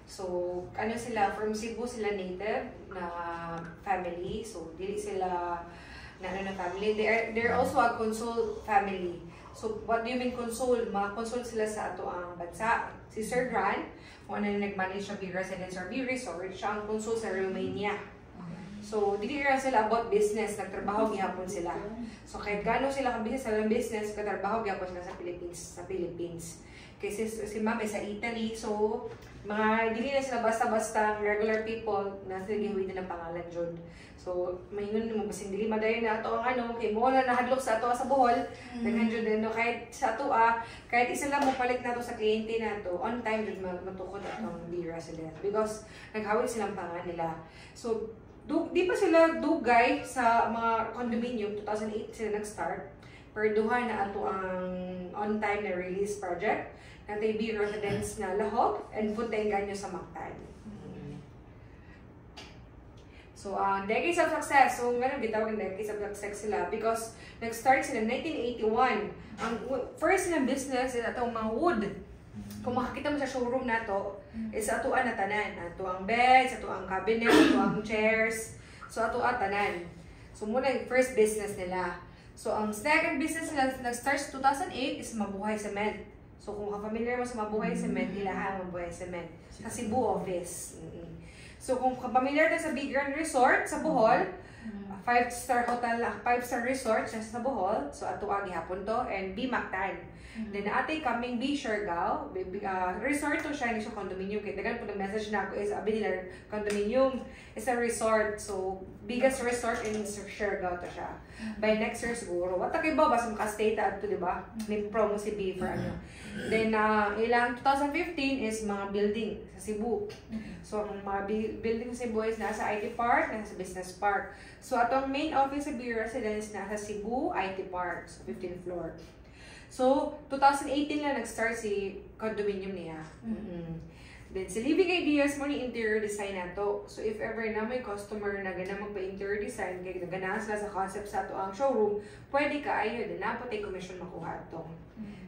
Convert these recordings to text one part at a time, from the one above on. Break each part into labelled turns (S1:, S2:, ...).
S1: So, ano sila, from Cebu sila native na family. So, dili sila na ano na family. They're also a console family. So, what do you mean console? Mga-console sila sa ato ang bansa. Si Sir Gran, kung ano na nag-manage sa Big Residence or Big Resort, siya ang console sa Romania. So, dili ra sila about business, nagtrabaho gihapon sila. So, kahit gano'n sila ka-business sa business, katrabaho gihapon sila sa Philippines. Kasi si Ma'am ay sa Italy, so mga dili na sila basta-basta regular people na sila gihuwi na ng pangalan jud. So, maingon mo basing dili madayon na ato ang ano, kay mo na nahadlok sa ato sa Bohol. Daghan jud no kahit sa ato kahit isa lang mo palit nato sa kliyente nato, on time jud matukod atong Big Resident because naghawid silang pangalan nila. So, di pa sila dugay sa mga condominium, 2008 sila nag-start. Pero duha na ato ang on-time na release project na Big Residence na Lahog and Putenganyo sa Mactan. So, decades of success. So, ganun gitawag ng decades of success sila because nag-start sila 1981. Ang first na business is atong mga wood. Kung makakita mo sa showroom na to, is ato na tanan. Ato ang beds, ato ang cabinet, ato ang chairs. So, ato tanan. So, muna yung first business nila. So, ang second business nila nag-start sa 2008 is Mabuhay Cement. So, kung ka-familiar mo sa Mabuhay Cement, ilahan Mabuhay Cement. Sa Cebu office. So, kung ka-familiar na sa Big Grand Resort sa Bohol, 5-star hotel, 5-star resort sa Bohol. So, ato gihapon to. And B Mactan. Then, ate kaming B Siargao. Resort to siya, hindi siya condominium. Kaya dagan po ng message na ako is, abi nila, condominium is a resort. So, biggest resort in Siargao to siya. By next year siguro. Wata kay ba, basta makastay ta ato, di ba? May promo si B for ano. Then, ilang 2015 is mga building sa Cebu. So, ang mga building sa Cebu is nasa IT Park, nasa Business Park. So, atong main office sa B Residence nasa Cebu, IT Park. So, 15th floor. So, 2018 lang nag-start si condominium niya. Then, si Living Ideas mo ni interior design na to. So, if ever na may customer na gana magpa-interior design, kaya nagana sila sa concept sa to ang showroom, pwede ka ayo din na pati commission makuha ito.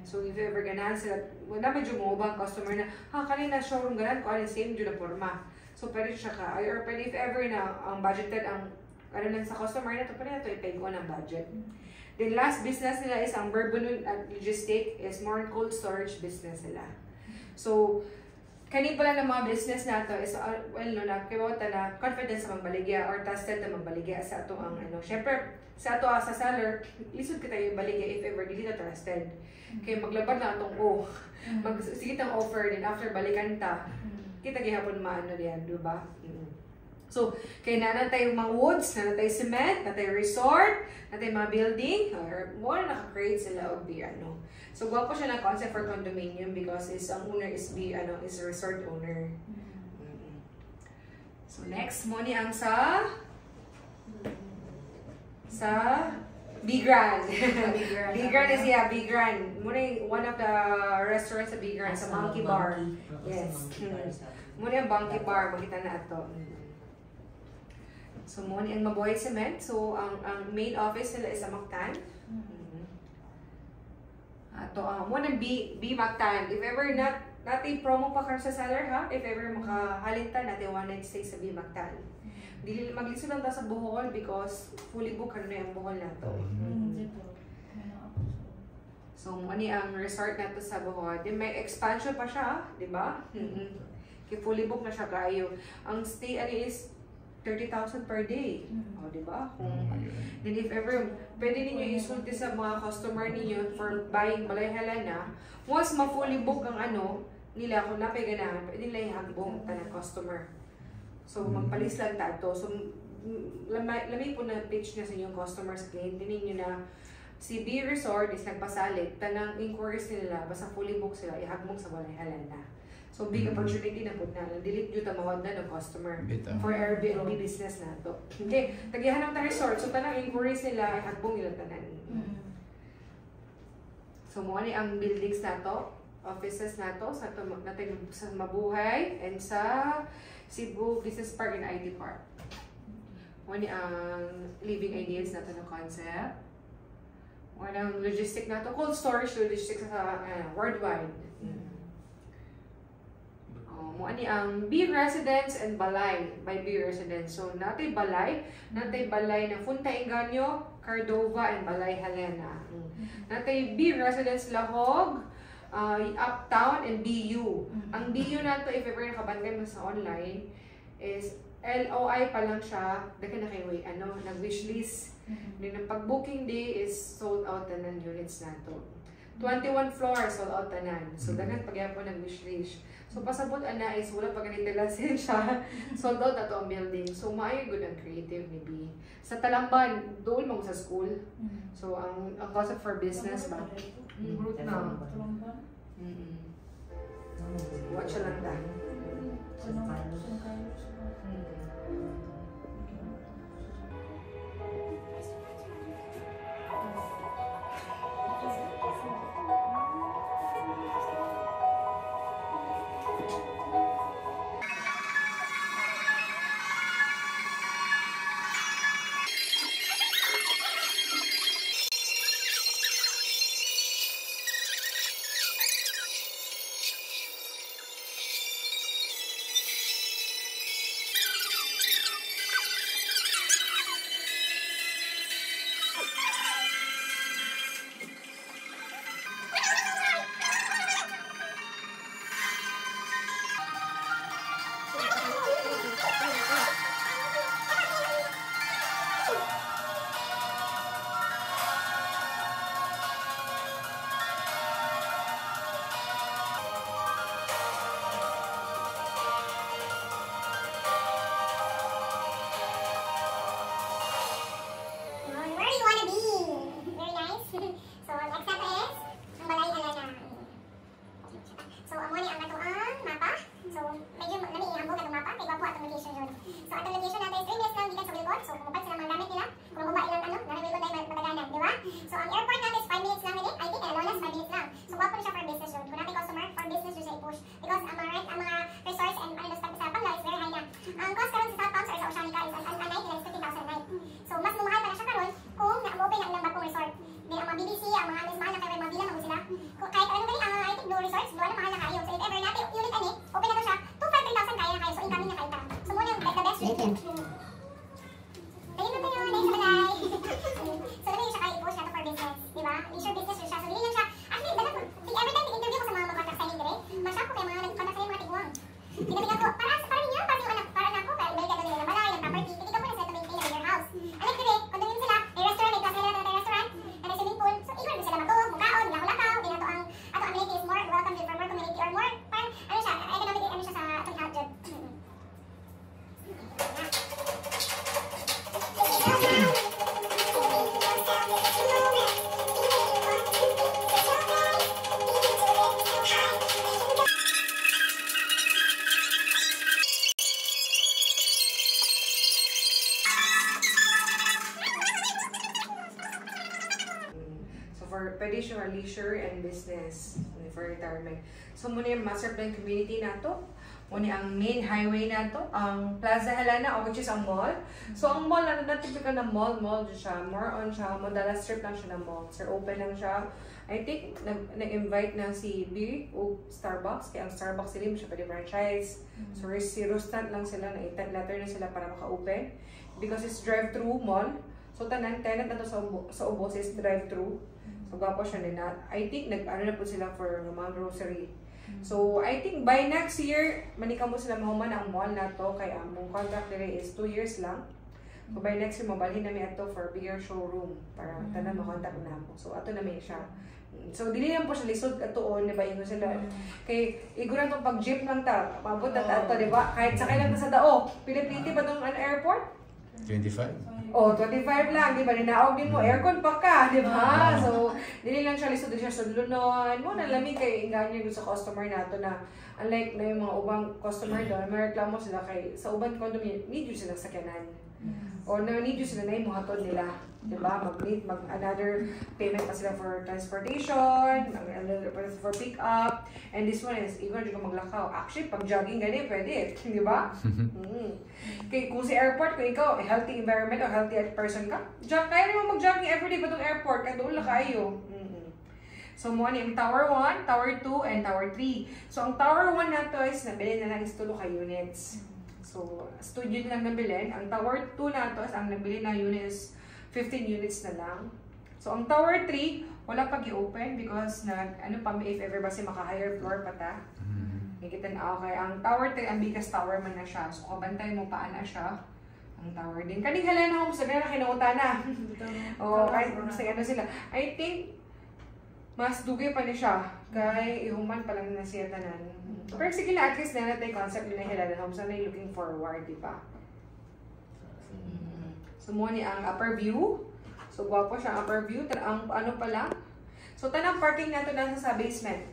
S1: So, if ever gana sila, wala medyo mo ba ang customer na, kanina showroom ganan ko, same dyan na forma. So, pwede siya ka, or pwede if ever na ang budgeted ang ano lang sa customer na to, pwede na ito ipay ko ng budget. Then last business nila is ang Bourbon Logistic is more cold storage business nila. So, kani pala ng mga business na to is, well, no, nakikita na confidence sa magbaligya or trusted na magbaligya sa ato ang ano. Siyempre, sa ato sa seller, lisod kita yung baligya if ever, dili na trusted. Kaya maglabad na atong sige tang offer din after balikan ta. Kita gihapon maano diyan, di ba? So, kaya nanatay yung mga woods, nanatay cement, nanatay resort, nanatay mga building, or more naka-create sila og ano. So, gwapo siya ng concept for condominium because ang owner is is a resort owner. So, next mo ni ang sa Big Grand. Big Grand is Big Grand. Muna one of the restaurants sa Big Grand, sa Monkey Bar. Yes. Muna yung Monkey Bar, makita na ito. So, mo ni ang Mabuhay Cement. So, ang main office nila is sa Mactan. Ato, mo ng B Mactan. If ever natin promo pa karon sa seller, ha? If ever makahalita natin, one night stay sa B Mactan. Dili magliso lang ta sa Bohol because fully book na yung Bohol na to. So, mo ni ang resort na to sa Bohol. Then, may expansion pa siya, di ba? Kaya fully book na siya kayo. Ang stay is 30,000 per day. O, diba? Then if ever, pwede ninyo isulti sa mga customer ninyo for buying Balay Halana, once ma-fully book ang nila, kung napay ganahan, pwede nila ihagbong tanang customer. So, magpalis lang tato. So, lamay po na pitch na sa inyong customer sa client ninyo na si B Resort is nagpasalit, tanang inquiries nila, basta fully book sila, ihagbong sa Balay Halana. So, big opportunity na po na. Delete nyo tamawad na ng customer for Airbnb business na to. Okay, tagihan ng resort. So, tanang inquiries nila ay hagbong nila tanan. So, muna ni ang buildings na to, offices na to, sa Mabuhay and sa Cebu Business Park and IT Park. Muna ni ang Living Ideas na to ng concept. Muna ang logistic na to, cold storage logistics sa worldwide. mo ani ang B Residence and Balay by B Residence. So natay balay na Punta Engaño, Cardova and Balay Helena. Natay B Residence Lahog, Uptown and BU. Ang BU nato if ever nakabantay mo sa online is LOI pa lang siya, dahil na kayo nag-wishlist. Then ang pag-booking day is sold out tanan units nato. 21 floors sold out tanan. So daghan pagyapon nag-wishlist. So pasabot ana is wala pa ganito lasin siya. Sold out ato ang building. So maayo good and creative maybe. Sa Talamban, doon mo sa school. So ang concept for business ba? Root na. Watch lang ta. Pwede siya leisure and business for retirement. So muna yung master plan community nato. Muna ang main highway nato, ang Plaza Helena, which is ang mall. So ang mall na typical na mall siya. More on siya, modala strip lang siya na mall. Sir, open lang siya. I think nag-invite na si B o Starbucks. Kaya ang Starbucks sila siya pwede franchise. So si Rustant lang sila, letter na sila para maka-open. Because it's drive-thru mall. So tenant na to sa Ubos is drive-thru. So, gwapo siya nila. I think, nag-ano na po sila for mga grocery. So, I think by next year, manika mo sila mahuman ang mall na to. Kaya, mong contract nila is 2 years lang. So, by next year, mabalhin namin ito for bigger showroom. Para tanan makontak na po. So, ato namin siya. So, dili lang po siya lisod atoon, diba? Yung sila. Kay, iguran itong pag-jeep lang ta. Pabot na ta ito, diba? Kahit sakay lang ta sa dao. Pilipiti ba itong airport?
S2: 25.
S1: Oh, 25 lang, di ba? Ninaog din mo, aircon pa ka, di ba? So, dili lang siya lisod siya sa lunon. Mo nalamig kay inganyo sa customer nato na unlike na yung mga ubang customer doon, may reklamo sila kay sa ubang condominium, need yun sila sakyanan. Or need yun sila na yung hatod nila. Diba? Another payment pa sila for transportation, another for pick up, and this one is even yung maglakaw. Actually, pag jogging gani, pwede. Di ba? Kaya kung sa airport, kung ikaw, healthy environment or healthy person ka, kaya rin mo mag-jogging everyday ba itong airport? Kaya doon lang kayo. So mo ni ang Tower 1, Tower 2, and Tower 3. So ang Tower 1 na to is nabili na lang is 2 ka units. So studio lang nabili. Ang Tower 2 na to is ang nabili na unit is 15 units na lang. So ang Tower 3 wala pag i-open because ano pa if ever ba si maka-higher floor pa ta. Nakita na okay. Ang Tower 3 ang biggest tower man na siya. So kabantay mo paan na siya. Ang tower din. Kaning Helena Homes na kinauta na. O kahit ano sila. I think mas dugay pa ni siya. Kay ihuman pa lang na siya tanan. Pero sige na, at least na natin concept nila Helena Homes na looking forward, di ba? So mo ni ang upper view. So gwapo siya ang upper view. Ang ano pala. So tanang parking nato nasa sa basement.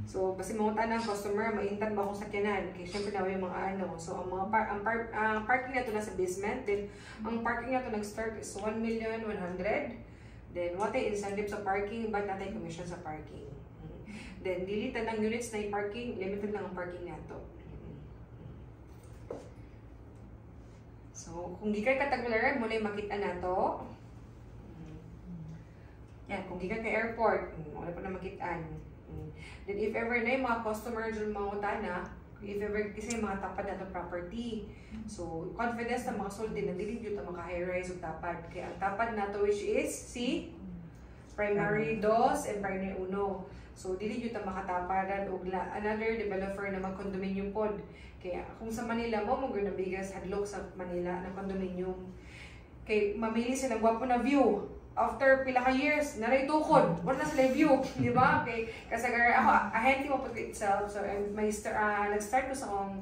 S1: So, basta mga tanang customer, maintan ba kung sakyanan? Kaya syempre na yung mga ano. So, ang mga parking na ito nasa basement. Then, ang parking na ito nag-start is 1,100,000. Then, what ay incentive sa parking, ba't natin commission sa parking? Then, dili tanang units na yung parking, limited lang ang parking na ito. So, kung gikay katagularan, muna yung makita na ito. Yan, kung gikay ka airport, wala pa na makitaan. Then if ever na yung mga customer dyan mga utana, if ever kasi yung mga tapad na itong property. So, confidence na mga sulti na dili dito mga high-rise o tapad. Kaya ang tapad na to which is si primary 2 and primary 1. So, dili dito makataparan o another developer na mag-condominium pod. Kaya kung sa Manila mo, mga na biggest hadlok sa Manila na condominium. Kaya mamili silang gwapo na view. After pila ka years, naray tukod, wala na sila view, di ba? Okay, kasi ako, ahente mo po itself, so nag-start ko sa akong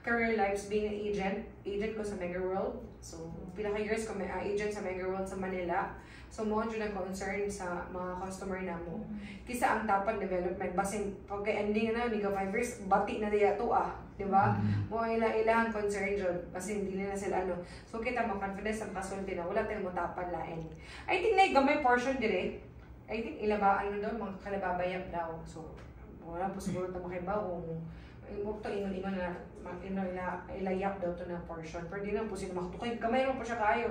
S1: career lives being an agent ko sa Mega World. So, pila ka years ko may agent sa Mega World sa Manila. So, mo dyan ang concern sa mga customer na mo. Kisa ang tapad development, basin pagka-ending na, hindi ka 5 years, bati na diya to di ba? Mo ilang concern dyan, basin hindi na sila ano. So, kita mo confidence ang kasulti na, wala tayong matapad lain. I think na gamay portion dire. I think ilabaan doon, mga kalababayap daw. So, wala po siguro ito makibaw kung ito ingon na ilayap daw to na portion. Pero di lang po sila makatukay. Kamay lang po siya kayo.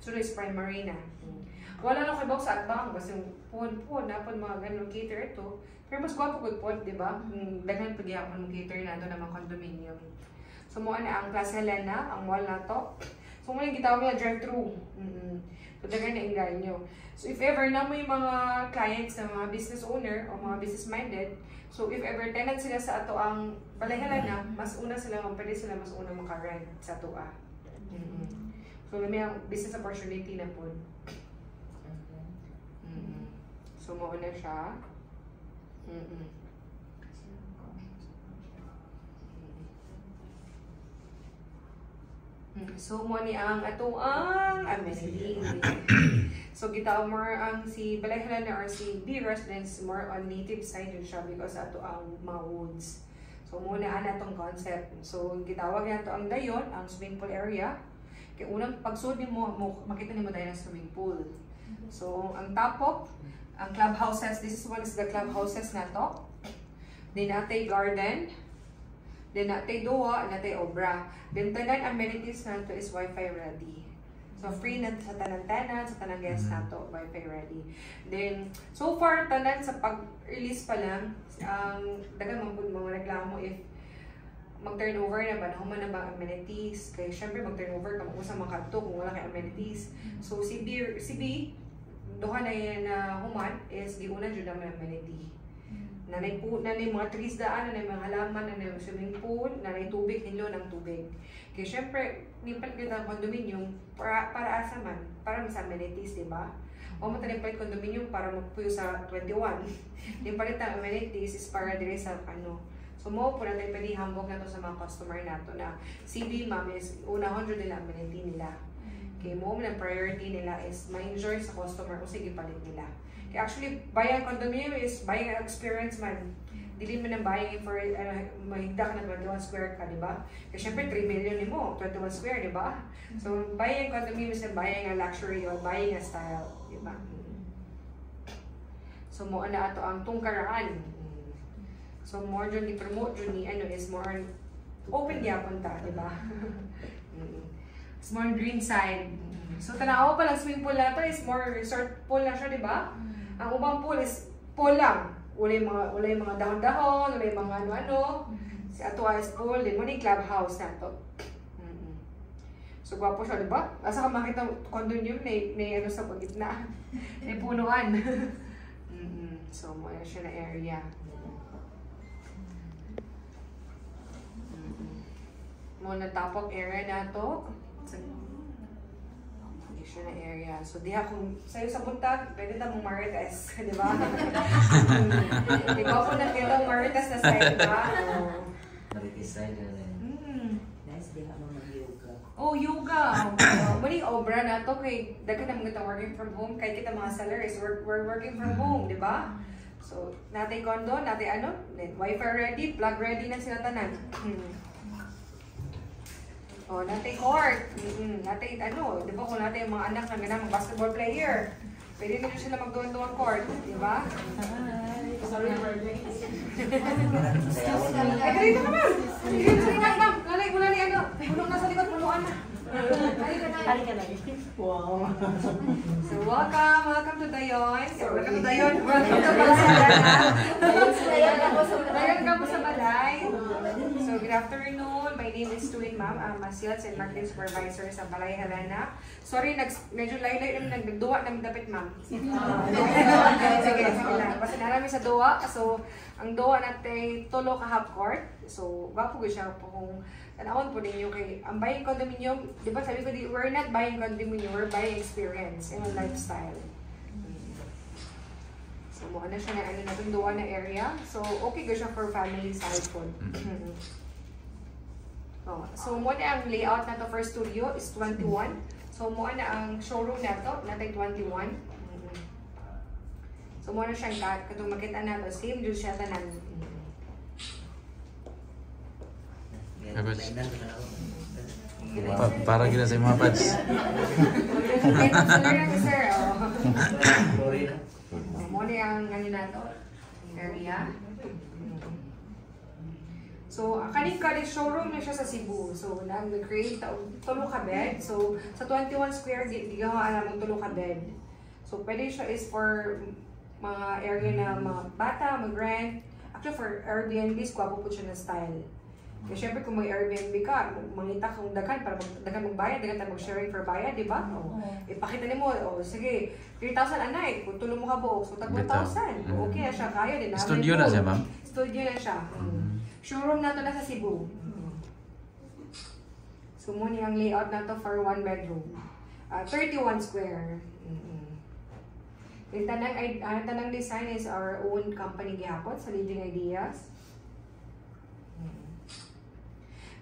S1: So, is primary na. Wala lang kayo sa atbang. Basta puhon, napon mga ganun cater ito. Pero mas gwapo ko po, di ba? Daghan pagyapon ng cater na ito ng mga condominium. So, mo na ang Plaza Helena, ang mall na to. So, muna gitawag na drive-thru. So, daghan na ingay nyo. So, if ever na mo yung mga clients na mga business owner o mga business-minded, so if ever tenant sila sa ato ang Balay Helena, mas una sila, pwede sila mas una makarent sa ato So, may ang business opportunity na po. So, mauna siya. So, mo ni ang ato ang amenity. So, gitawag more ang si Balay Helena or si B Residence more on native side yun siya because ato ang mga woods. So, muna ana tong concept. So, gitawag na ito ang dayon, ang swimming pool area. Kaya unang pagsud mo, makita nimo dayon ang swimming pool. So, ang tapok, ang clubhouses, this is one is the clubhouses na to. Then natay garden. Then natay duwa, natay obra. Then tanan amenities na to is Wi-Fi ready. So free na sa tanan-tanan, sa tanang guest na to, Wi-Fi ready. Then, so far, tanan sa pag-release pa lang, dagan mga reklamo if mag-turnover na ba, nahuman na ba amenities. Kaya syempre mag-turnover ka, mag-usang makadto kung wala kay amenities. So si B, duha na yan na human is giuna dyan naman amenity. Nanay mga trees daan, nanay mga halaman, nanay swimming pool, nanay tubig, hinlo ng tubig. Kaya syempre, nipalit kita ang condominium para asa man, para sa amenities, di ba? O mo tanipalit condominium para magpuyo sa 21. Nipalit ang amenities is para dire sa ano. So mo po natin pwede hambog na to sa mga customer nato na CB ma'am is unahon dyan nila amenity nila. Kaya mo ang priority nila is ma-enjoy sa customer kung sige palit nila. Kaya actually, buying condominium is buying an experience man. Dili mo nang buying for, mahigda ka na 21 square ka, di ba? Kaya syempre, 3 million ni mo, 21 square, di ba? So, buying condominium is buying a luxury or buying a style, di ba? So, mo na ato ang tungkaraan. So, more dyan, i-promote dyan ni, is more open gyapon ta, di ba? It's more green side. So, tanawa pa lang swimming pool na to is more resort pool na siya, di ba? Ang ubang pool is pool lang. Wala yung mga dahon-dahon, wala yung mga ano-ano. Si ato is pool, din mo ni clubhouse na to. So, gwapo siya, diba? Asa ka makita condominium, may ano sa pagitna. May punuan. So, mo siya na area. Mo na tapok area na to. Hindi siya na area. So, diha kung sa'yo sa buntag, pwede na mong marites. Di ba? Ikaw po na kitang marites na sa'yo, diba?
S2: Marites sa'yo na rin.
S3: Nice, diha mo mag-yoga.
S1: Oh, yoga. Maling obra na to kay daghan na mga working from home kay kita mga sellers we're working from home, di ba? So, natin condo, natin ano, wifi ready, plug ready na sila tanan. Oh, natin court. Natin ano, di ba kung natin yung mga anak na mga basketball player, pwede na sila magduwan-duwan court, di ba? Sorry for Ay, dito ka ma'am! Dito sa inang ma'am! Wala ni ano, bulong nasa likod, buluan na.
S3: Halika na. Wow.
S1: So, welcome to Dayon. Welcome to Dayon. Welcome to Balay. Dayon ka po sa Balay. So, good afternoon. My name is Tuwin Ma'am. I'm a Sales and Marketing Supervisor sa Balay Helena. Sorry, medyo laylay namin nagduwa namin dapit, Ma'am. Sige lang. Basta namin sa duwa. So, ang duwa natin tulo ka half court. So, gwapo ko siya po kung tanawon po ninyo kay ang buying condominium, di ba sabi ko, we're not buying condominium, we're buying experience and lifestyle. So, mukha na siya na ano na tunduan na area. So, okay ko siya for family side po. So, mukha na ang layout na to for studio is 21. So, mukha na ang showroom na to, natin 21. So, mukha na siyang cut. Katong makita na to, same juice siya tanan.
S4: Para kita sa mga pads.
S1: Muna ang ano na to, area. So, kaning showroom na siya sa Cebu. So, nag-create tulo ka bed. So, sa 21 square, di ka alam ang tulo ka bed. So, pwede siya is for mga area na mga bata, mag-rent. Actually, for Airbnb, kwapo po siya na style. Kaya syempre kung may Airbnb ka, mangita kang daghan para daghan magbayad, daghan tayo mag-sharing for bayad, di ba? Ipakita niyo mo, sige, 3,000 a night, kung tulong mo ka buok, so tag 1,000. Okay na siya, kaya din.
S4: Studio na siya, ma'am?
S1: Studio na siya. Showroom na to na sa Cebu. So muna ang layout na to for 1 bedroom. 31 square. Yung tanang design is our own company gihapon sa Leading Ideas.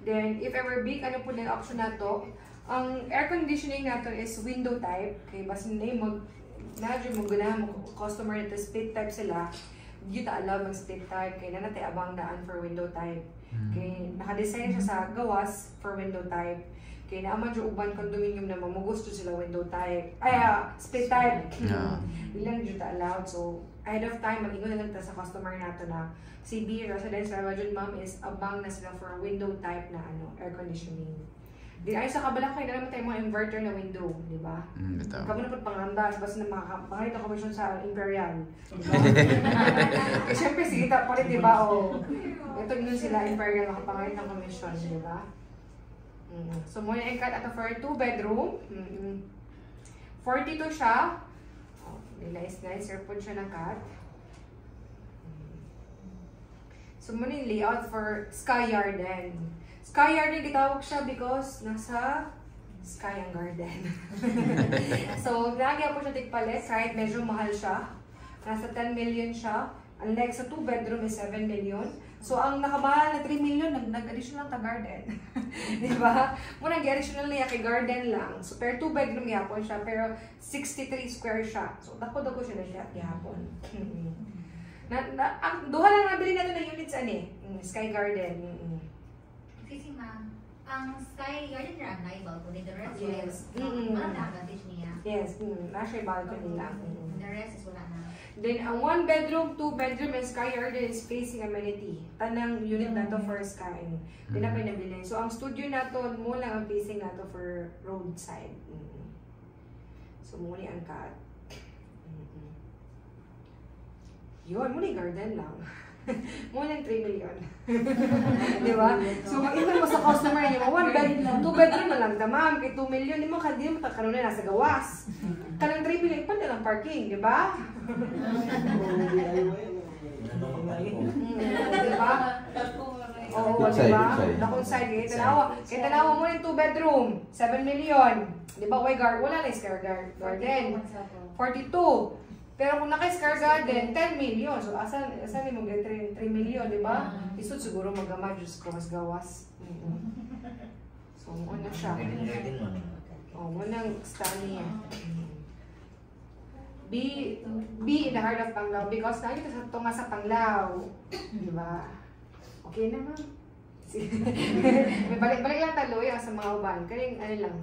S1: Then, if ever big, ano po na yung option na to, ang air conditioning nato is window type. Okay, basta na-dyo mo ganahan mo customer nito, split type sila. Hindi ta allow mag split type, kaya na natin abang daan for window type. Okay, nakadesign siya sa gawas for window type. Kaya naman yung uban condominium na mamugusto sila window type. Split type. Ilang dito allowed. So, ahead of time, mag-ingon na lang sa customer nato na CB Residence Ravajun Ma'am is abang na sila for window type na air conditioning. Di ay sa kabala kayo na naman tayo mga inverter na window, di ba? Kamo na po pangandas, basta na makakita commission sa Imperial. Diba? Eh, syempre, sige, palit, di ba? Ito yun sila, Imperial, makapangalit ng commission, di ba? So, muna yung cut ato for 2 bedroom. 42 siya. Nice, airport siya na cut. So, muna yung layout for Sky Garden. Sky Garden, gitawag siya because nasa Sky ang garden. So, lagi po siya tigpalit kahit medyo mahal siya. Nasa 10 million siya. Unlike sa 2 bedroom is 7 million. So, ang nakamahal na 3 million, nag-additional ka garden. Diba? Muna, nag-additional niya kay garden lang. So, per 2 bedroom yapon siya, pero 63 square siya. So, dako siya na yapon. Duha lang nabili na ito na units, Sky Garden.
S5: Kasi ma'am, ang Sky Garden na ang balcony, the rest
S1: Yes.
S5: Walang na-advantage niya.
S1: Yes, nasa balcony lang.
S5: The rest is wala na.
S1: Then, ang 1 bedroom, 2 bedroom, and Sky Garden is facing amenity. Tanang unit na to for Sky. Di na kayo nabili. So, ang studio na to, mula ang facing na to for roadside. So, muli ang cut. Yun, muna yung garden lang. Muna yung 3 million. Di ba? So, mag-ingon mo sa customer niyo, 2 bedroom na lang, ma'am, kay 2 million, di mo magkakaroon na nasa gawas. Kanang 3 million, pa lang parking, di ba? Di ba? Oo, di ba? Dakong side, kaya tanawa mo yung 2 bedroom, 7 million. Di ba, wala na yung Scar Garden. 42. Pero kung naka-Scar Garden, 10 million. So, asan mo get 3 million, di ba? Isod siguro magama, Diyos ko, mas gawas. So, ano siya.
S2: Garden mo.
S1: Oh, munang stand niya. Be in the heart of Panglao because nakita sa tunga sa Panglao. Di ba? Okay na, ma'am. May balik lang talo yung sa mga uban. Kaling, ano lang,